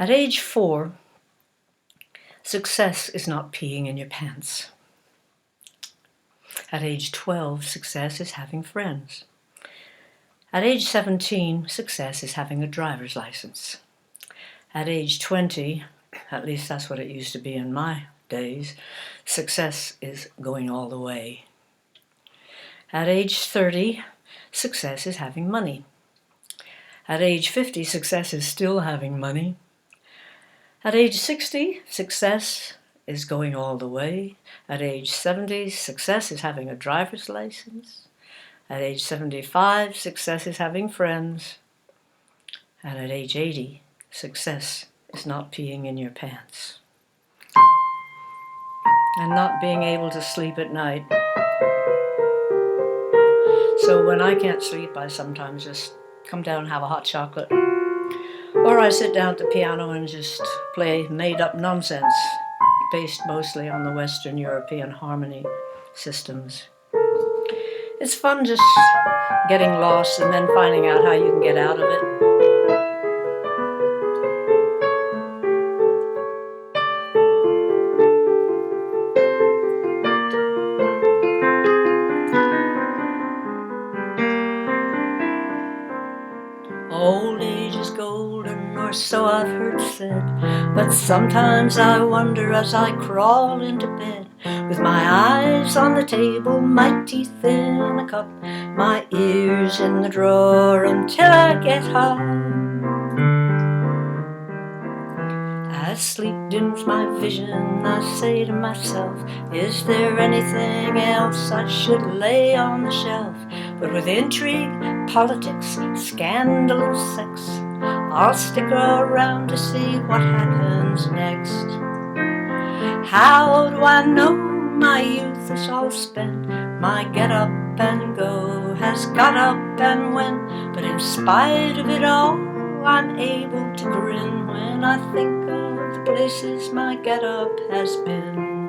At age 4, success is not peeing in your pants. At age 12, success is having friends. At age 17, success is having a driver's license. At age 20, at least that's what it used to be in my days, success is going all the way. At age 30, success is having money. At age 50, success is still having money. At age 60, success is going all the way. At age 70, success is having a driver's license. At age 75, success is having friends. And at age 80, success is not peeing in your pants. And not being able to sleep at night. So when I can't sleep, I sometimes just come down and have a hot chocolate. Or I sit down at the piano and just play made-up nonsense, based mostly on the Western European harmony systems. It's fun just getting lost and then finding out how you can get out of it. Old age is golden, or so I've heard said, but sometimes I wonder as I crawl into bed, with my eyes on the table, my teeth in a cup, my ears in the drawer until I get home. As sleep dims my vision, I say to myself, is there anything else I should lay on the shelf? But with intrigue, politics, scandal and sex, I'll stick around to see what happens next. How do I know my youth is all spent? My get up and go has got up and went, but in spite of it all, I'm able to grin when I think of the places my get up has been.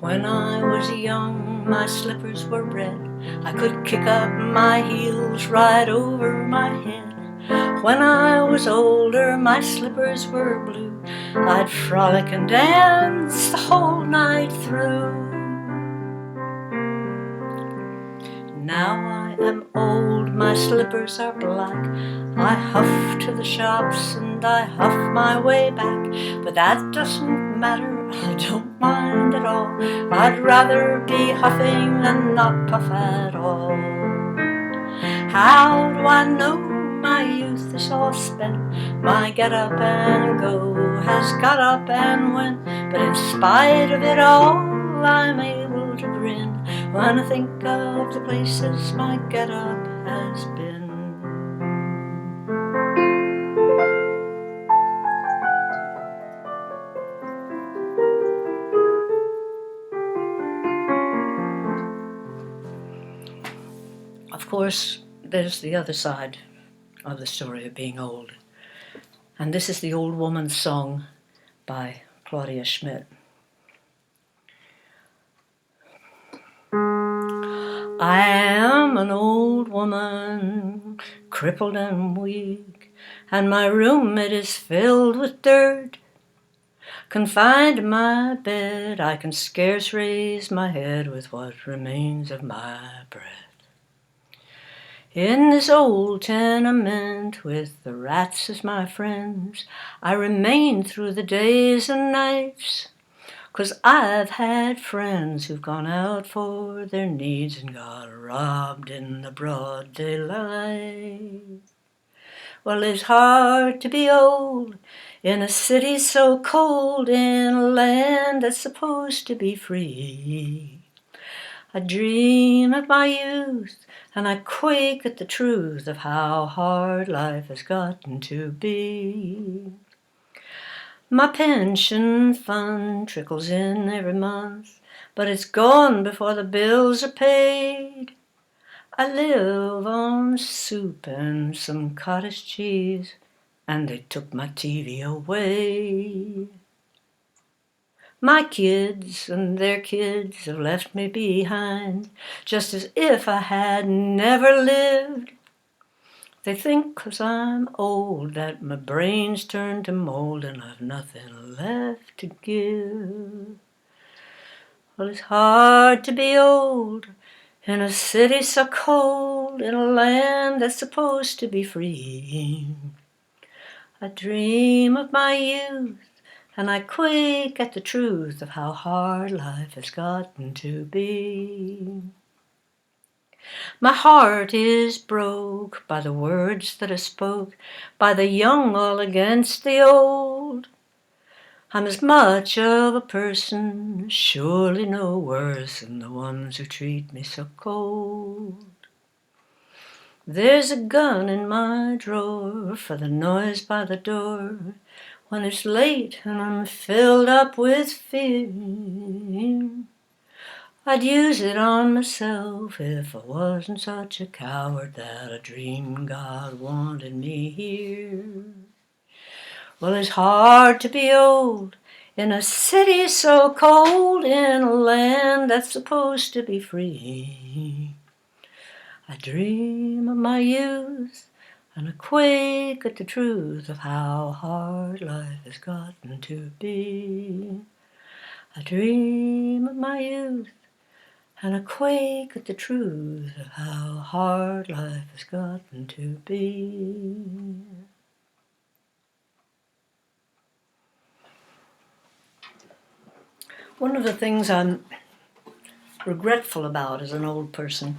When I was young, my slippers were red. I could kick up my heels right over my head. When I was older, my slippers were blue. I'd frolic and dance the whole night through. Now I am old, my slippers are black. I huff to the shops and I huff my way back, but that doesn't matter, I don't mind at all. I'd rather be huffing than not puff at all. How do I know my youth is all spent? My get up and go has got up and went, but in spite of it all, I'm able to grin when I think of the places my get up has been. Of course, there's the other side of the story of being old. And this is the Old Woman's Song by Claudia Schmidt. I am an old woman, crippled and weak, and my room it is filled with dirt. Confined to my bed, I can scarce raise my head with what remains of my breath. In this old tenement, with the rats as my friends, I remain through the days and nights, 'cause I've had friends who've gone out for their needs and got robbed in the broad daylight. Well, it's hard to be old in a city so cold, in a land that's supposed to be free. I dream of my youth, and I quake at the truth of how hard life has gotten to be. My pension fund trickles in every month, but it's gone before the bills are paid. I live on soup and some cottage cheese, and they took my TV away. My kids and their kids have left me behind, just as if I had never lived. They think 'cause I'm old that my brain's turned to mold and I've nothing left to give. Well, it's hard to be old in a city so cold, in a land that's supposed to be free. I dream of my youth and I quake at the truth of how hard life has gotten to be. My heart is broke by the words that I spoke, by the young all against the old. I'm as much of a person, surely no worse than the ones who treat me so cold. There's a gun in my drawer for the noise by the door when it's late and I'm filled up with fear. I'd use it on myself if I wasn't such a coward that I dreamed God wanted me here. Well, it's hard to be old in a city so cold, in a land that's supposed to be free. I dream of my youth and I quake at the truth of how hard life has gotten to be. I dream of my youth and I quake at the truth of how hard life has gotten to be. One of the things I'm regretful about as an old person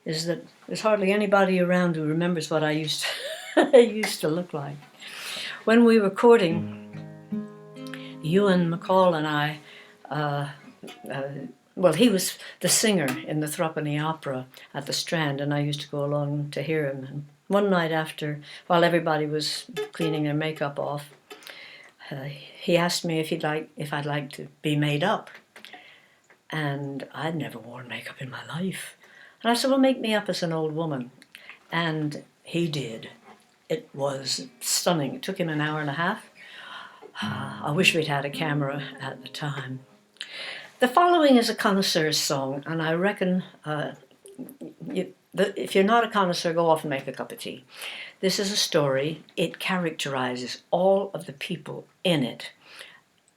is that there's hardly anybody around who remembers what I used to look like. When we were courting, Ewan McCall and I, well, he was the singer in the Threepenny Opera at the Strand, and I used to go along to hear him. And one night after, while everybody was cleaning their makeup off, he asked me if I'd like to be made up. And I'd never worn makeup in my life. And I said, well, make me up as an old woman. And he did. It was stunning. It took him an hour and a half. I wish we'd had a camera at the time. The following is a connoisseur's song, and I reckon if you're not a connoisseur, go off and make a cup of tea. This is a story. It characterizes all of the people in it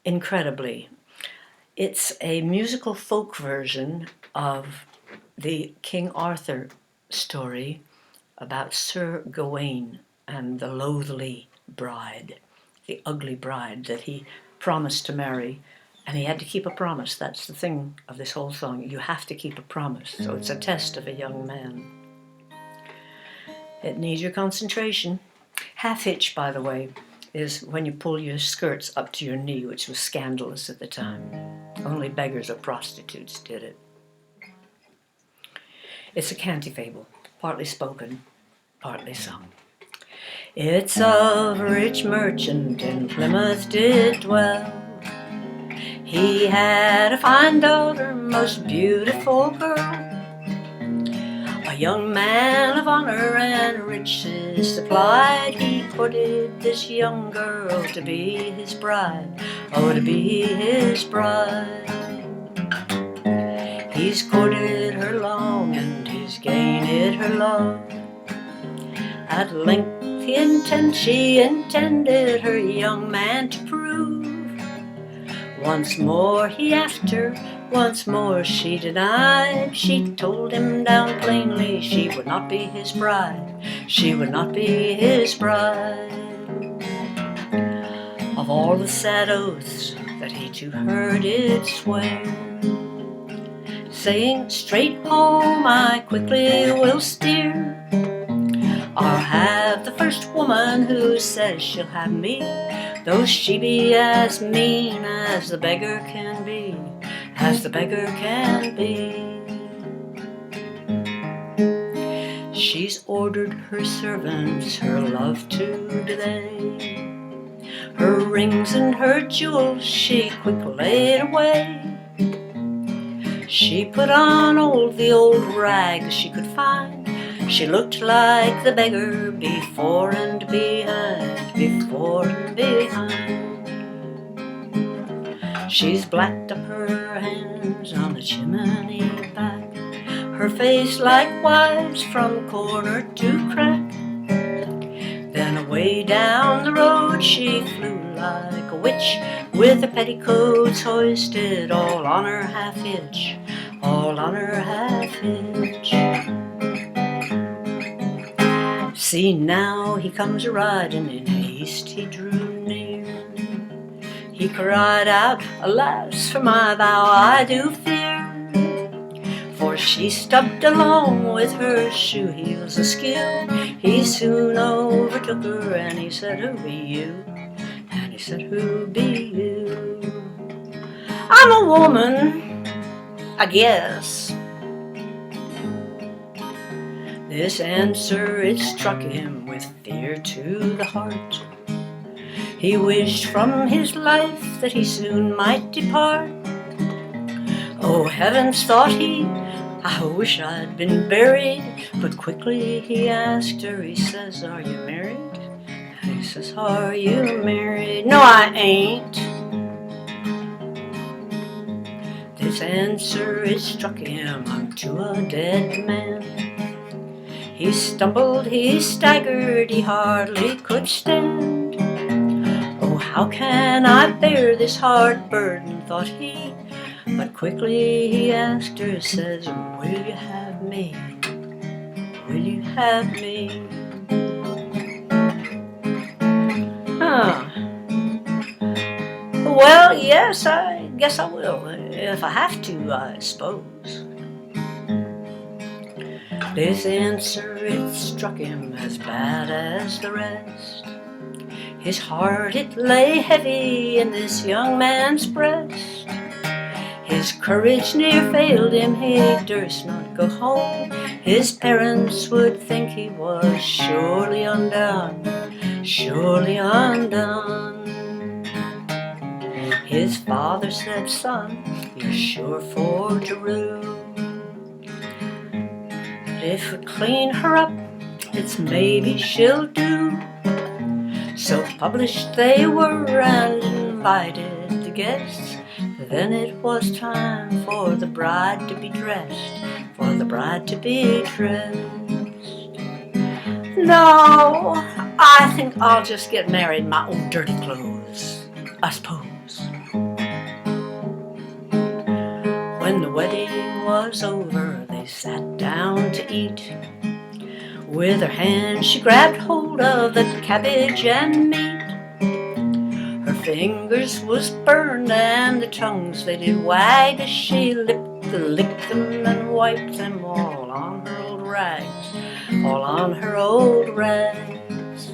incredibly. It's a musical folk version of the King Arthur story about Sir Gawain and the Loathly Bride, the ugly bride that he promised to marry, and he had to keep a promise. That's the thing of this whole song. You have to keep a promise. So it's a test of a young man. It needs your concentration. Half hitch, by the way, is when you pull your skirts up to your knee, which was scandalous at the time. Only beggars or prostitutes did it. It's a canty fable, partly spoken, partly sung. It's of a rich merchant in Plymouth did dwell. He had a fine daughter, most beautiful girl. A young man of honor and riches supplied. He courted this young girl to be his bride. Oh, to be his bride. He's courted her long and he's gained her love. At length she intended her young man to prove. Once more he asked her, once more she denied. She told him down plainly she would not be his bride. She would not be his bride. Of all the sad oaths that he to her did swear, saying, straight home I quickly will steer. I'll have the first woman who says she'll have me, though she be as mean as the beggar can be, as the beggar can be. She's ordered her servants her love to delay. Her rings and her jewels she quick laid away. She put on the old rags she could find. She looked like the beggar before and behind, before and behind. She's blacked up her hands on the chimney back, her face likewise from corner to crack. Then away down the road she flew like a witch, with her petticoats hoisted all on her half-hitch, all on her half-hitch. See now he comes a-riding, in haste he drew near. He cried out, alas, for my vow I do fear, for she stubbed along with her shoe heels askew. He soon overtook her, and he said, who be you? And he said, who be you? I'm a woman, I guess. This answer, it struck him with fear to the heart. He wished from his life that he soon might depart. Oh heavens, thought he, I wish I'd been buried. But quickly he asked her, he says, are you married? And he says, are you married? No, I ain't. This answer, it struck him unto a dead man. He stumbled, he staggered, he hardly could stand. Oh, how can I bear this hard burden, thought he. But quickly he asked her, says, will you have me? Will you have me? Well, yes, I guess I will, if I have to, I suppose. This answer, it struck him as bad as the rest. His heart, it lay heavy in this young man's breast. His courage near failed him, he durst not go home. His parents would think he was surely undone, surely undone. His father said, son, you're sure for to rue. If we clean her up, it's maybe she'll do. So published they were and invited the guests. Then it was time for the bride to be dressed, for the bride to be dressed. No, I think I'll just get married in my old dirty clothes, I suppose. When the wedding was over, they sat down to eat. With her hand she grabbed hold of the cabbage and meat. Her fingers was burned and the tongues they did wag as she licked them and wiped them all on her old rags, all on her old rags.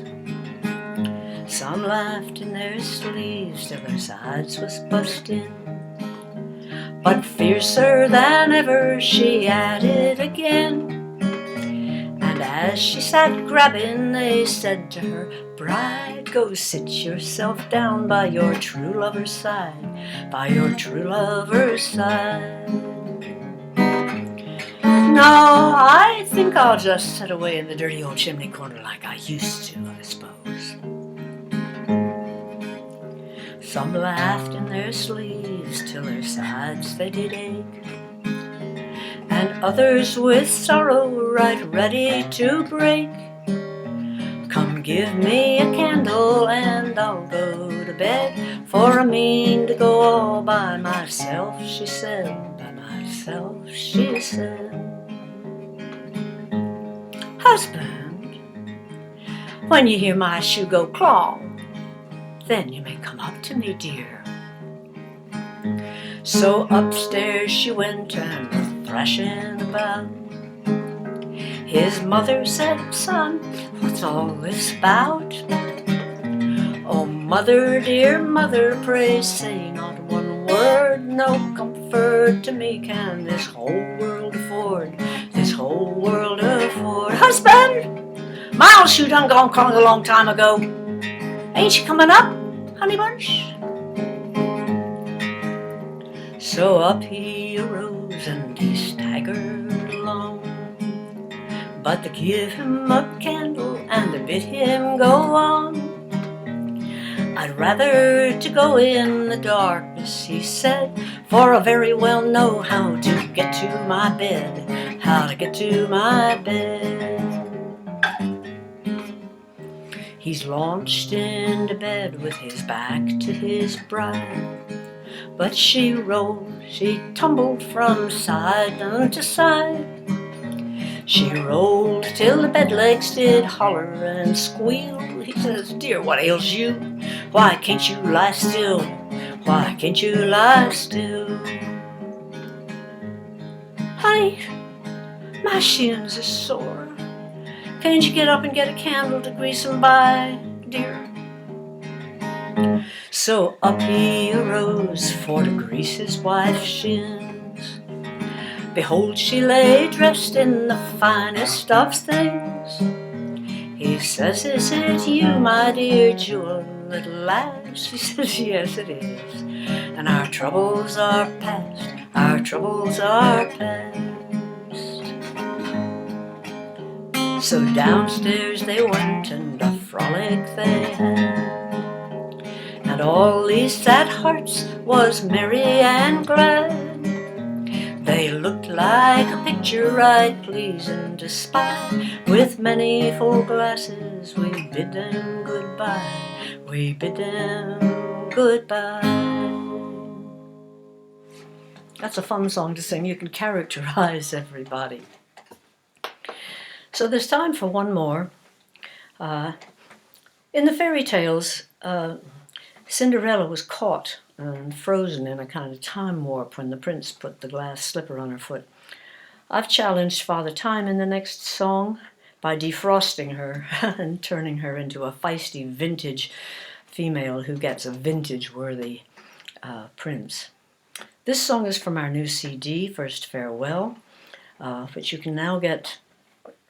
Some laughed in their sleeves till their sides was busting, but fiercer than ever she added again. And as she sat grabbing, they said to her, bride, go sit yourself down by your true lover's side, by your true lover's side. No, I think I'll just sit away in the dirty old chimney corner like I used to, I suppose. Some laughed in their sleeves till their sides they did ache, and others with sorrow right ready to break. Come give me a candle and I'll go to bed, for I mean to go all by myself, she said, by myself, she said. Husband, when you hear my shoe go clong, then you may come up to me, dear. So upstairs she went and thrashing about. His mother said, son, what's all this about? Oh, mother, dear mother, pray say not one word. No comfort to me can this whole world afford, this whole world afford. Husband, my old shoe done gone calling a long time ago. Ain't you coming up, honey bunch? So up he arose and he staggered along, but they give him a candle and they bid him go on. I'd rather to go in the darkness, he said, for I very well know how to get to my bed, how to get to my bed. He's launched into bed with his back to his bride. But she rolled, she tumbled from side unto side. She rolled till the bed legs did holler and squeal. He says, "Dear, what ails you? Why can't you lie still? Why can't you lie still? Honey, my shins are sore. Can't you get up and get a candle to grease them by, dear?" So up he arose for to grease his wife's shins. Behold, she lay dressed in the finest of things. He says, "Is it you, my dear jewel, at last?" She says, "Yes, it is. And our troubles are past, our troubles are past." So downstairs they went, and a frolic they had. And all these sad hearts was merry and glad. They looked like a picture right pleasing to spy. With many full glasses we bid them goodbye. We bid them goodbye. That's a fun song to sing. You can characterize everybody. So there's time for one more. In the fairy tales, Cinderella was caught and frozen in a kind of time warp when the prince put the glass slipper on her foot. I've challenged Father Time in the next song by defrosting her and turning her into a feisty vintage female who gets a vintage-worthy prince. This song is from our new CD, First Farewell, which you can now get.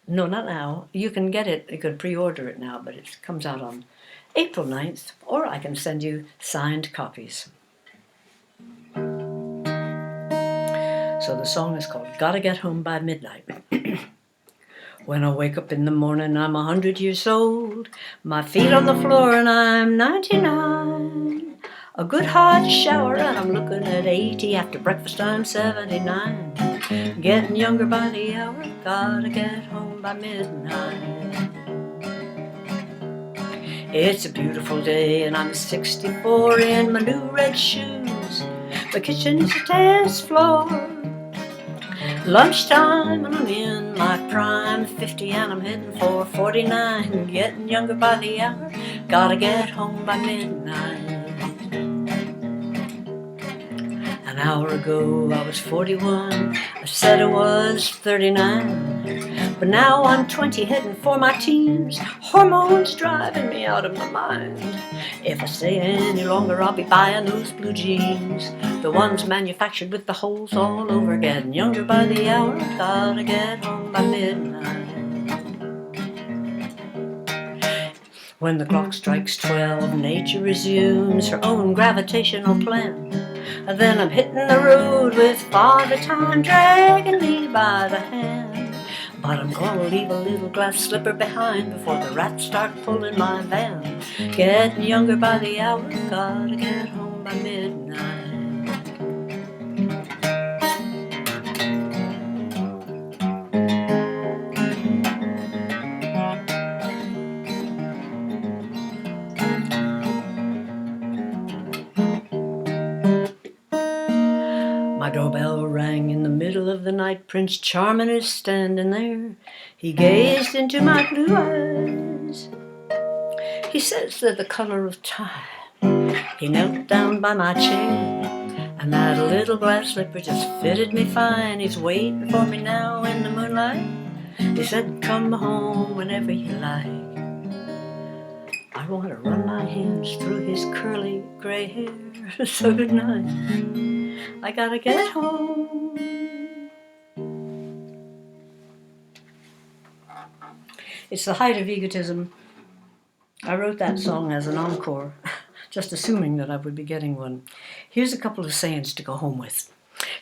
No, not now. You can get it. You can pre-order it now, but it comes out on April 9th, or I can send you signed copies. So the song is called Gotta Get Home by Midnight. When I wake up in the morning, I'm 100 years old. My feet on the floor and I'm 99. A good hot shower and I'm looking at 80. After breakfast I'm 79. Getting younger by the hour, gotta get home by midnight. It's a beautiful day and I'm 64 in my new red shoes. The kitchen is a dance floor. Lunchtime and I'm in my prime, 50 and I'm heading for 49. Getting younger by the hour, gotta get home by midnight. An hour ago I was 41, I said I was 39. But now I'm 20 heading for my teens, hormones driving me out of my mind. If I stay any longer I'll be buying those blue jeans, the ones manufactured with the holes all over. Getting younger by the hour, gotta get home by midnight. When the clock strikes 12, nature resumes her own gravitational plan. Then I'm hitting the road with Father Time dragging me by the hand. But I'm gonna leave a little glass slipper behind before the rats start pulling my van. Getting younger by the hour, gotta get home by midnight. My doorbell rang in the middle of the night. Prince Charming is standing there. He gazed into my blue eyes. He says they're the color of time. He knelt down by my chair, and that little glass slipper just fitted me fine. He's waiting for me now in the moonlight. He said, "Come home whenever you like." I want to run my hands through his curly gray hair. So good night, I gotta get home. It's the height of egotism. I wrote that song as an encore, just assuming that I would be getting one. Here's a couple of sayings to go home with.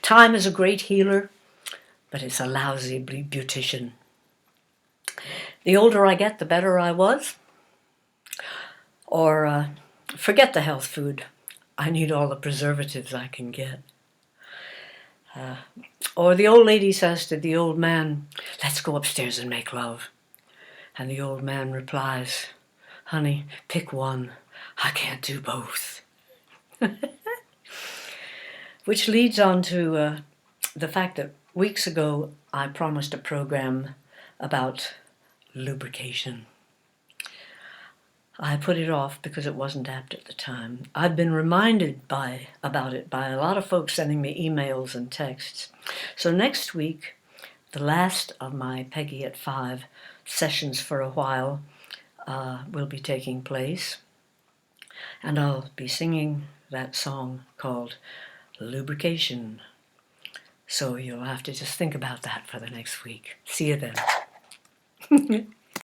Time is a great healer, but it's a lousy beautician. The older I get, the better I was. Or forget the health food. I need all the preservatives I can get. Or the old lady says to the old man, "Let's go upstairs and make love." And the old man replies, Honey, pick one. I can't do both. Which leads on to the fact that weeks ago I promised a program about lubrication. I put it off because it wasn't apt at the time. I've been reminded about it by a lot of folks sending me emails and texts. So next week, the last of my Peggy at 5 sessions for a while will be taking place. And I'll be singing that song called Lubrication. So you'll have to just think about that for the next week. See you then.